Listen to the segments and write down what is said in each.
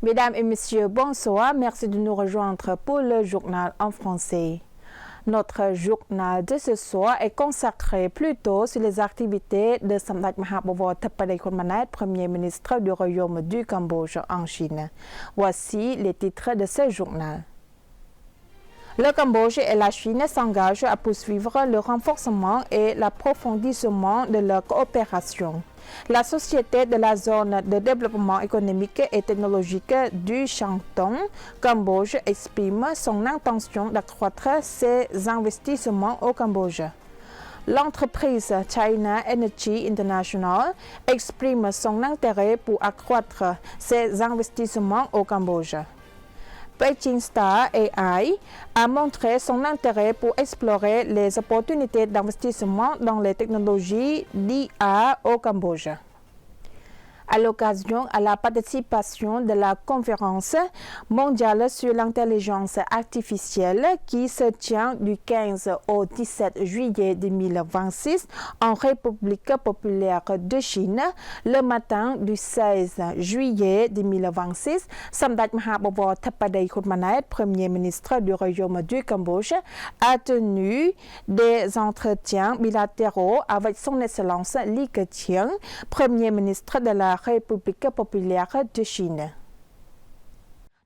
Mesdames et messieurs, bonsoir. Merci de nous rejoindre pour le journal en français. Notre journal de ce soir est consacré plutôt sur les activités de Samdech Mahabovor Thapadei Khunmanat, Premier ministre du Royaume du Cambodge en Chine. Voici les titres de ce journal. Le Cambodge et la Chine s'engagent à poursuivre le renforcement et l'approfondissement de leur coopération. La Société de la zone de développement économique et technologique du Shandong, Cambodge, exprime son intention d'accroître ses investissements au Cambodge. L'entreprise China Energy International exprime son intérêt pour accroître ses investissements au Cambodge. Beijing Star AI a montré son intérêt pour explorer les opportunités d'investissement dans les technologies d'IA au Cambodge. À l'occasion de la participation de la conférence mondiale sur l'intelligence artificielle qui se tient du 15 au 17 juillet 2026 en République populaire de Chine, le matin du 16 juillet 2026, Samdech Mahabovor Thapadei Khunmanat, Premier ministre du Royaume du Cambodge, a tenu des entretiens bilatéraux avec son Excellence Li Keqiang, Premier ministre de la République populaire de Chine.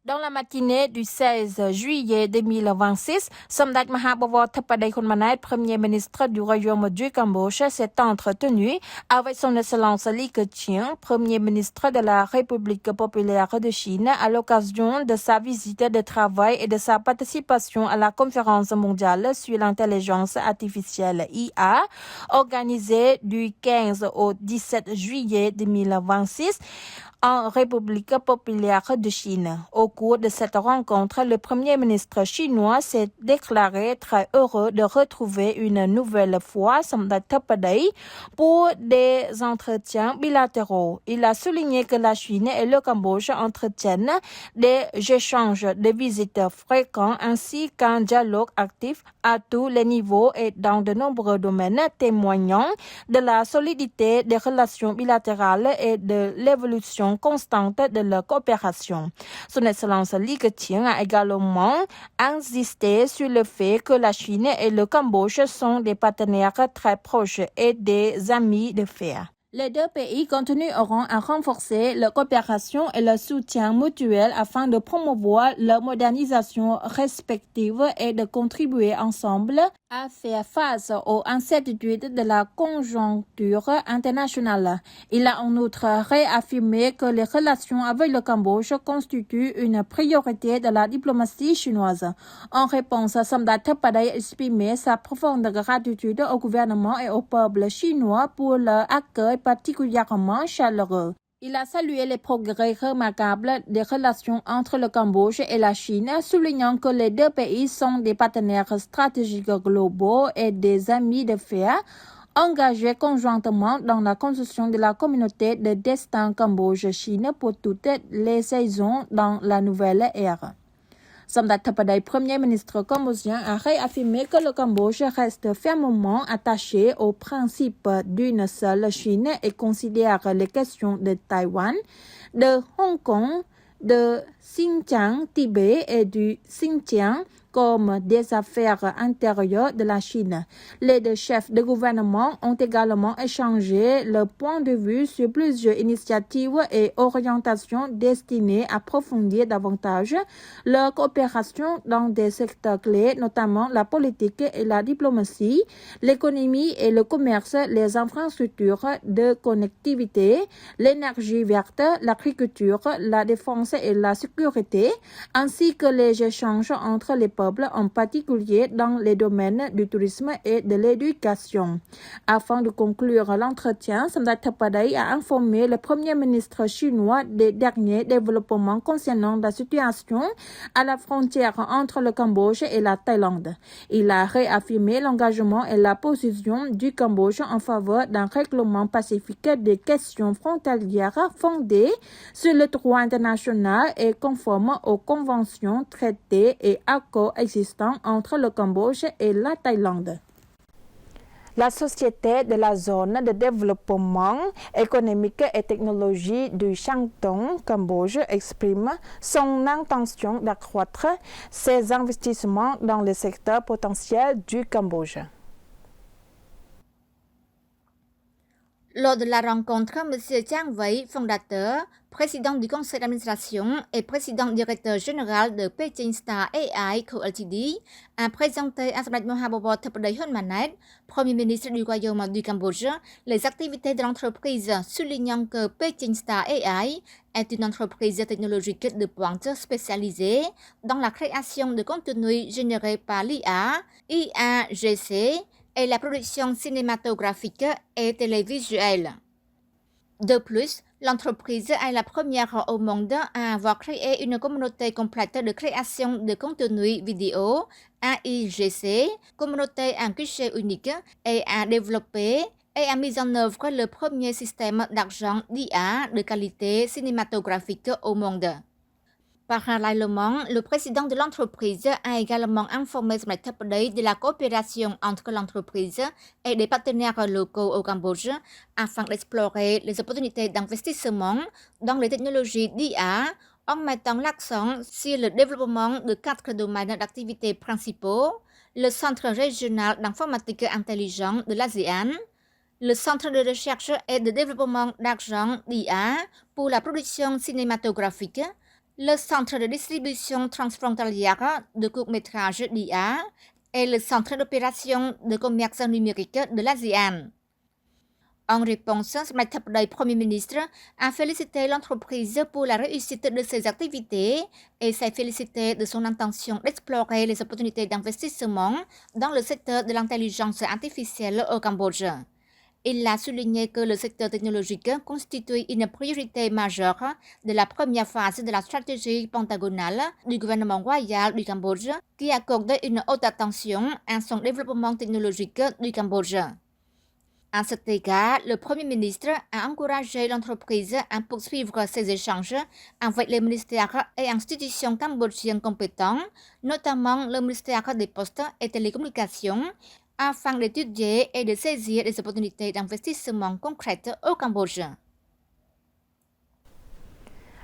Dans la matinée du 16 juillet 2026, Samdech Mahabovor Thapadei Khunmanat, Premier ministre du Royaume du Cambodge, s'est entretenu avec son Excellence Li Keqiang, Premier ministre de la République populaire de Chine, à l'occasion de sa visite de travail et de sa participation à la conférence mondiale sur l'intelligence artificielle IA, organisée du 15 au 17 juillet 2026. En République populaire de Chine. Au cours de cette rencontre, le Premier ministre chinois s'est déclaré très heureux de retrouver une nouvelle fois Samdech Thapadei pour des entretiens bilatéraux. Il a souligné que la Chine et le Cambodge entretiennent des échanges de visites fréquents ainsi qu'un dialogue actif à tous les niveaux et dans de nombreux domaines témoignant de la solidité des relations bilatérales et de l'évolution constante de leur coopération. Son Excellence Li Keqiang a également insisté sur le fait que la Chine et le Cambodge sont des partenaires très proches et des amis de fer. Les deux pays continueront à renforcer leur coopération et leur soutien mutuel afin de promouvoir leur modernisation respective et de contribuer ensemble à faire face aux incertitudes de la conjoncture internationale. Il a en outre réaffirmé que les relations avec le Cambodge constituent une priorité de la diplomatie chinoise. En réponse, Samdech Thapadei a exprimé sa profonde gratitude au gouvernement et au peuple chinois pour leur accueil particulièrement chaleureux. Il a salué les progrès remarquables des relations entre le Cambodge et la Chine, soulignant que les deux pays sont des partenaires stratégiques globaux et des amis de fer, engagés conjointement dans la construction de la communauté de destin Cambodge-Chine pour toutes les saisons dans la nouvelle ère. Samdech Thapadei, Premier ministre cambodgien, a réaffirmé que le Cambodge reste fermement attaché au principe d'une seule Chine et considère les questions de Taïwan, de Hong Kong, de Xinjiang, Tibet et du Xinjiang comme des affaires intérieures de la Chine. Les deux chefs de gouvernement ont également échangé leur point de vue sur plusieurs initiatives et orientations destinées à approfondir davantage leur coopération dans des secteurs clés, notamment la politique et la diplomatie, l'économie et le commerce, les infrastructures de connectivité, l'énergie verte, l'agriculture, la défense et la sécurité, ainsi que les échanges entre les peuples, en particulier dans les domaines du tourisme et de l'éducation. Afin de conclure l'entretien, Samdech Thapadei a informé le Premier ministre chinois des derniers développements concernant la situation à la frontière entre le Cambodge et la Thaïlande. Il a réaffirmé l'engagement et la position du Cambodge en faveur d'un règlement pacifique des questions frontalières fondées sur le droit international et conforme aux conventions, traités et accords existants entre le Cambodge et la Thaïlande. La Société de la zone de développement économique et technologique du Shandong, Cambodge, exprime son intention d'accroître ses investissements dans le secteur potentiel du Cambodge. Lors de la rencontre, M. Chang Wei, fondateur, président du conseil d'administration et président directeur général de Beijing Star AI Co. Ltd, a présenté à Samdech Mahabobor Theppaday Hun Manet, Premier ministre du Royaume du Cambodge, les activités de l'entreprise, soulignant que Beijing Star AI est une entreprise technologique de pointe spécialisée dans la création de contenus générés par l'IA, IAGC, et la production cinématographique et télévisuelle. De plus, l'entreprise est la première au monde à avoir créé une communauté complète de création de contenu vidéo, AIGC, communauté en guichet unique, et a développé et a mis en œuvre le premier système d'argent d'IA de qualité cinématographique au monde. Parallèlement, le président de l'entreprise a également informé Samdech Theppaday de la coopération entre l'entreprise et des partenaires locaux au Cambodge afin d'explorer les opportunités d'investissement dans les technologies d'IA en mettant l'accent sur le développement de 4 domaines d'activité principaux, le Centre régional d'informatique intelligente de l'ASEAN, le Centre de recherche et de développement d'argent d'IA pour la production cinématographique, le Centre de distribution transfrontalière de courts-métrages d'IA et le Centre d'opération de commerce numérique de l'ASEAN. En réponse, Samdech Theppaday, Premier ministre, a félicité l'entreprise pour la réussite de ses activités et s'est félicité de son intention d'explorer les opportunités d'investissement dans le secteur de l'intelligence artificielle au Cambodge. Il a souligné que le secteur technologique constitue une priorité majeure de la première phase de la stratégie pentagonale du gouvernement royal du Cambodge, qui accorde une haute attention à son développement technologique du Cambodge. À cet égard, le Premier ministre a encouragé l'entreprise à poursuivre ses échanges avec les ministères et institutions cambodgiennes compétents, notamment le ministère des Postes et Télécommunications, afin d'étudier et de saisir des opportunités d'investissement concrètes au Cambodge.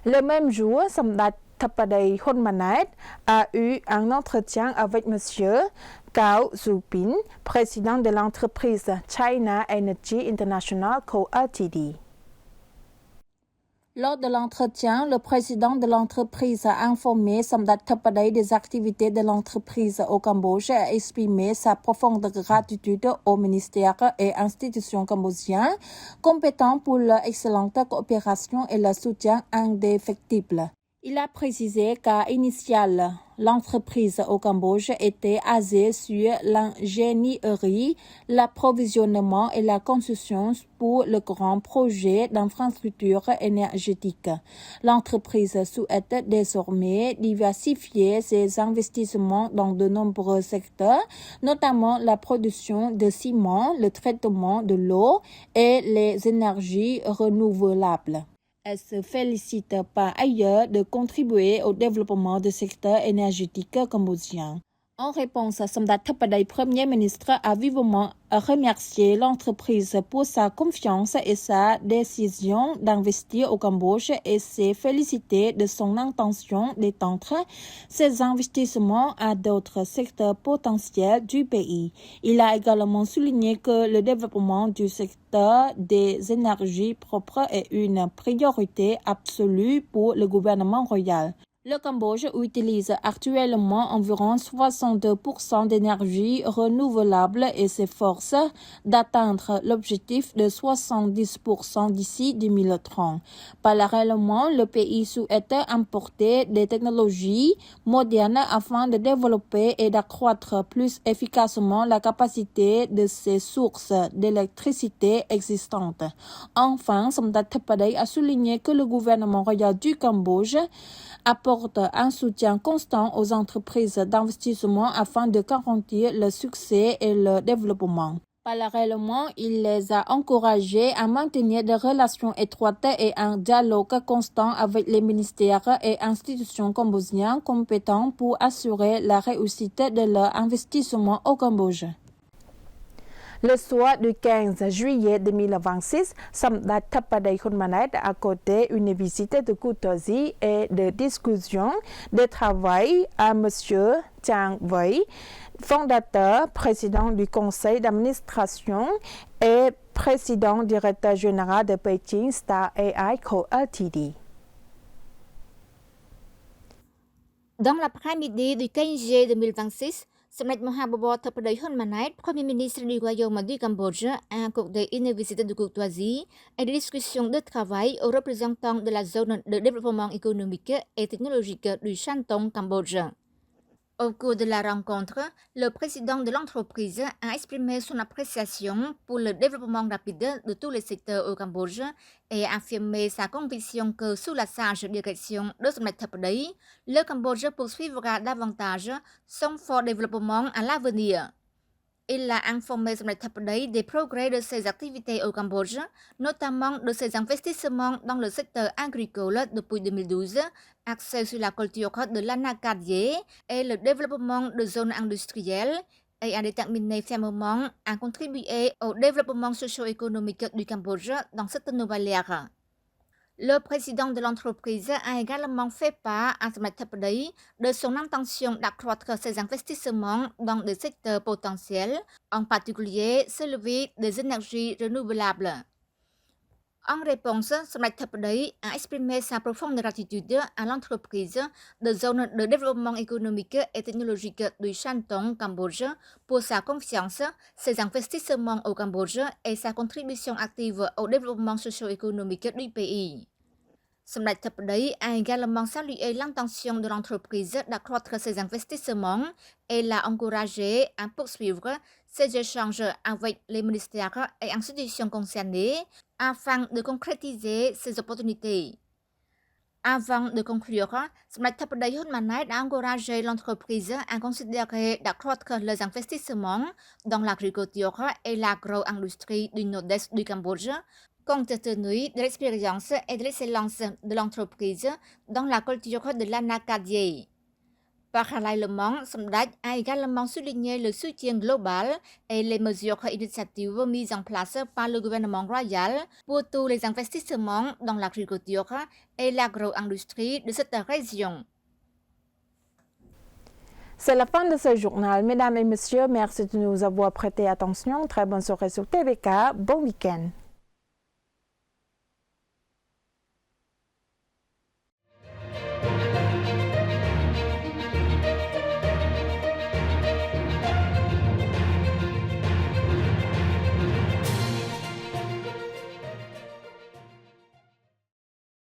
Le même jour, Samdech Theppaday Hun Manet a eu un entretien avec M. Cao Zupin, président de l'entreprise China Energy International Co. Ltd. Lors de l'entretien, le président de l'entreprise a informé Samdech Theppaday des activités de l'entreprise au Cambodge et a exprimé sa profonde gratitude aux ministères et institutions cambodgiens compétents pour leur excellente coopération et le soutien indéfectible. Il a précisé qu'à initial, l'entreprise au Cambodge était basée sur l'ingénierie, l'approvisionnement et la construction pour le grand projet d'infrastructure énergétique. L'entreprise souhaite désormais diversifier ses investissements dans de nombreux secteurs, notamment la production de ciment, le traitement de l'eau et les énergies renouvelables. Elle se félicite par ailleurs de contribuer au développement du secteur énergétique cambodgien. En réponse, Samdech Theppaday, Premier ministre, a vivement remercié l'entreprise pour sa confiance et sa décision d'investir au Cambodge et s'est félicité de son intention d'étendre ses investissements à d'autres secteurs potentiels du pays. Il a également souligné que le développement du secteur des énergies propres est une priorité absolue pour le gouvernement royal. Le Cambodge utilise actuellement environ 62% d'énergie renouvelable et s'efforce d'atteindre l'objectif de 70% d'ici 2030. Parallèlement, le pays souhaite importer des technologies modernes afin de développer et d'accroître plus efficacement la capacité de ses sources d'électricité existantes. Enfin, Samdech Theppaday a souligné que le gouvernement royal du Cambodge apporte un soutien constant aux entreprises d'investissement afin de garantir le succès et le développement. Parallèlement, il les a encouragés à maintenir des relations étroites et un dialogue constant avec les ministères et institutions cambodgiens compétents pour assurer la réussite de leur investissement au Cambodge. Le soir du 15 juillet 2026, Samdech Theppaday Khunmanait a accordé une visite de courtoisie et de discussion de travail à M. Jiang Wei, fondateur, président du conseil d'administration et président directeur général de Beijing Star AI Co. Ltd. Dans l'après-midi du 15 juillet 2026, Samdech Mahabobo Theppaday Khunmanait, Premier ministre du Royaume du Cambodge, a accordé une visite de courtoisie et de discussion de travail aux représentants de la zone de développement économique et technologique du Shantung, Cambodge. Au cours de la rencontre, le président de l'entreprise a exprimé son appréciation pour le développement rapide de tous les secteurs au Cambodge et a affirmé sa conviction que sous la sage direction de Samdech Theppaday, le Cambodge poursuivra davantage son fort développement à l'avenir. Il a informé Samdech Theppaday des progrès de ses activités au Cambodge, notamment de ses investissements dans le secteur agricole depuis 2012, axés sur la culture de l'anacadier et le développement de zones industrielles, et a déterminé fermement à contribuer au développement socio-économique du Cambodge dans cette nouvelle ère. Le président de l'entreprise a également fait part à Samdech Theppaday de son intention d'accroître ses investissements dans des secteurs potentiels, en particulier celui des énergies renouvelables. En réponse, Samdech Theppaday a exprimé sa profonde gratitude à l'entreprise de zone de développement économique et technologique du Shantung, Cambodge, pour sa confiance, ses investissements au Cambodge et sa contribution active au développement socio-économique du pays. Samdech Theppaday a également salué l'intention de l'entreprise d'accroître ses investissements et l'a encouragé à poursuivre ses échanges avec les ministères et institutions concernées afin de concrétiser ces opportunités. Avant de conclure, Samdech Theppaday Khunmanait a encouragé l'entreprise à considérer d'accroître les investissements dans l'agriculture et l'agro-industrie du nord-est du Cambodge, compte tenu de l'expérience et de l'excellence de l'entreprise dans la culture de l'anacadier. Parallèlement, Samdech a également souligné le soutien global et les mesures et initiatives mises en place par le gouvernement royal pour tous les investissements dans l'agriculture et l'agro-industrie de cette région. C'est la fin de ce journal. Mesdames et messieurs, merci de nous avoir prêté attention. Très bonne soirée sur TVK. Bon week-end.